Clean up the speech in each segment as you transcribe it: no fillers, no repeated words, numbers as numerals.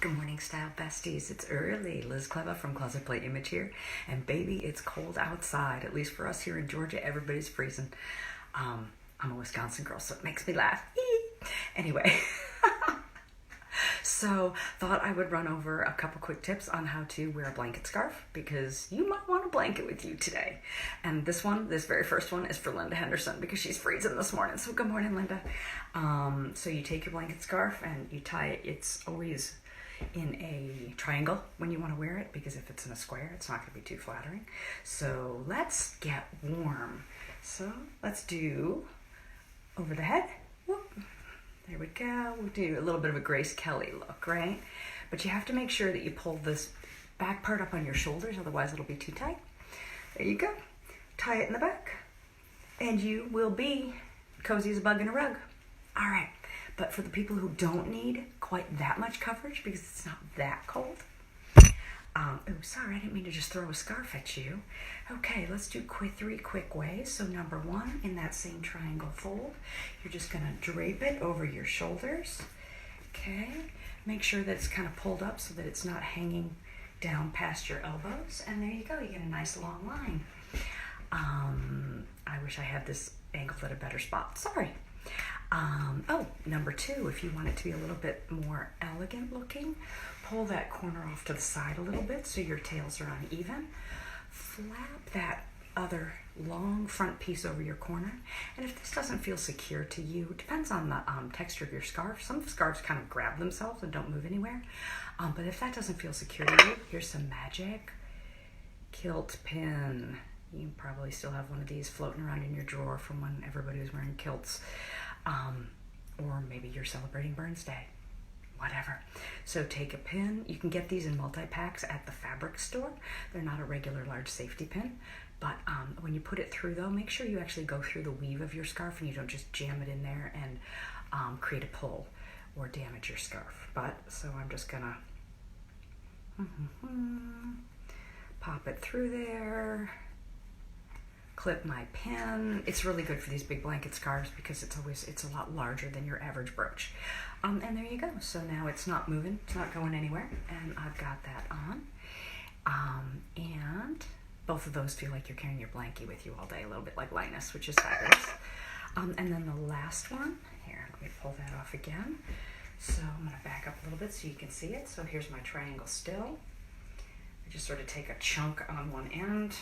Good morning, style besties. It's early. Liz Cleva from Closet Play Image here. And baby, it's cold outside. At least for us here in Georgia, everybody's freezing. I'm a Wisconsin girl, so it makes me laugh. Anyway, so thought I would run over a couple quick tips on how to wear a blanket scarf because you might want a blanket with you today. And this very first one is for Linda Henderson because she's freezing this morning. So good morning, Linda. So you take your blanket scarf and you tie it. It's always in a triangle when you want to wear it, because if it's in a square, it's not going to be too flattering. So let's get warm. So let's do over the head. Whoop. There we go. We'll do a little bit of a Grace Kelly look, right? But you have to make sure that you pull this back part up on your shoulders, otherwise it'll be too tight. There you go. Tie it in the back, and you will be cozy as a bug in a rug. All right. But for the people who don't need quite that much coverage because it's not that cold. Oh, sorry, I didn't mean to just throw a scarf at you. Okay, let's do three quick ways. So number one, in that same triangle fold, you're just going to drape it over your shoulders. Okay, make sure that it's kind of pulled up so that it's not hanging down past your elbows. And there you go, you get a nice long line. I wish I had this angled at a better spot. Sorry. Number two, if you want it to be a little bit more elegant looking, pull that corner off to the side a little bit so your tails are uneven. Flap that other long front piece over your corner. And if this doesn't feel secure to you, depends on the texture of your scarf. Some scarves kind of grab themselves and don't move anywhere. But if that doesn't feel secure to you, here's some magic kilt pin. You probably still have one of these floating around in your drawer from when everybody was wearing kilts. Or maybe you're celebrating Burns Day, whatever. So take a pin. You can get these in multi-packs at the fabric store. They're not a regular large safety pin, but when you put it through though, make sure you actually go through the weave of your scarf and you don't just jam it in there and create a pull or damage your scarf. So I'm just gonna pop it through there. Clip my pin. It's really good for these big blanket scarves because it's a lot larger than your average brooch. And there you go. So now it's not moving, it's not going anywhere, and I've got that on. And both of those feel like you're carrying your blankie with you all day, a little bit like Linus, which is fabulous. And then the last one, here, let me pull that off again. So I'm gonna back up a little bit so you can see it. So here's my triangle still. I just sort of take a chunk on one end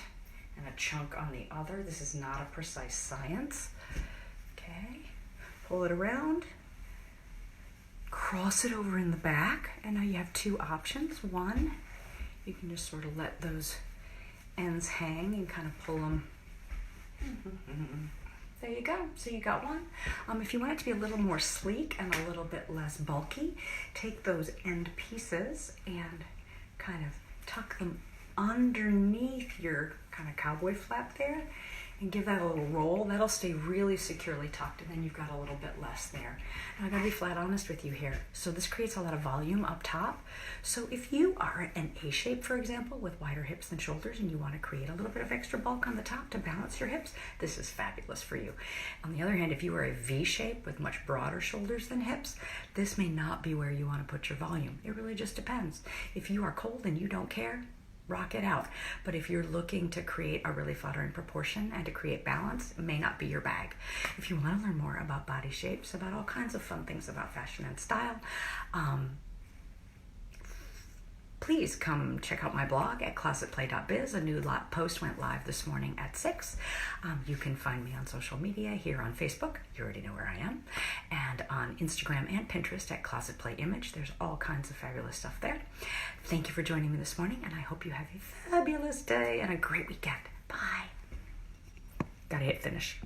and a chunk on the other. This is not a precise science. Okay, pull it around, cross it over in the back, and now you have two options. One, you can just sort of let those ends hang and kind of pull them. There you go. So you got one. If you want it to be a little more sleek and a little bit less bulky, take those end pieces and kind of tuck them underneath your kind of cowboy flap there and give that a little roll. That'll stay really securely tucked, and then you've got a little bit less there. Now I gotta be flat honest with you here. So this creates a lot of volume up top. So if you are an A shape, for example, with wider hips than shoulders, and you want to create a little bit of extra bulk on the top to balance your hips, this is fabulous for you. On the other hand, if you are a V shape with much broader shoulders than hips, this may not be where you want to put your volume. It really just depends. If you are cold and you don't care, rock it out. But if you're looking to create a really flattering proportion and to create balance, it may not be your bag. If you want to learn more about body shapes, about all kinds of fun things about fashion and style, please come check out my blog at closetplay.biz. A new post went live this morning at 6. You can find me on social media here on Facebook. You already know where I am. And on Instagram and Pinterest at Closet Play Image. There's all kinds of fabulous stuff there. Thank you for joining me this morning, and I hope you have a fabulous day and a great weekend. Bye. Gotta hit finish.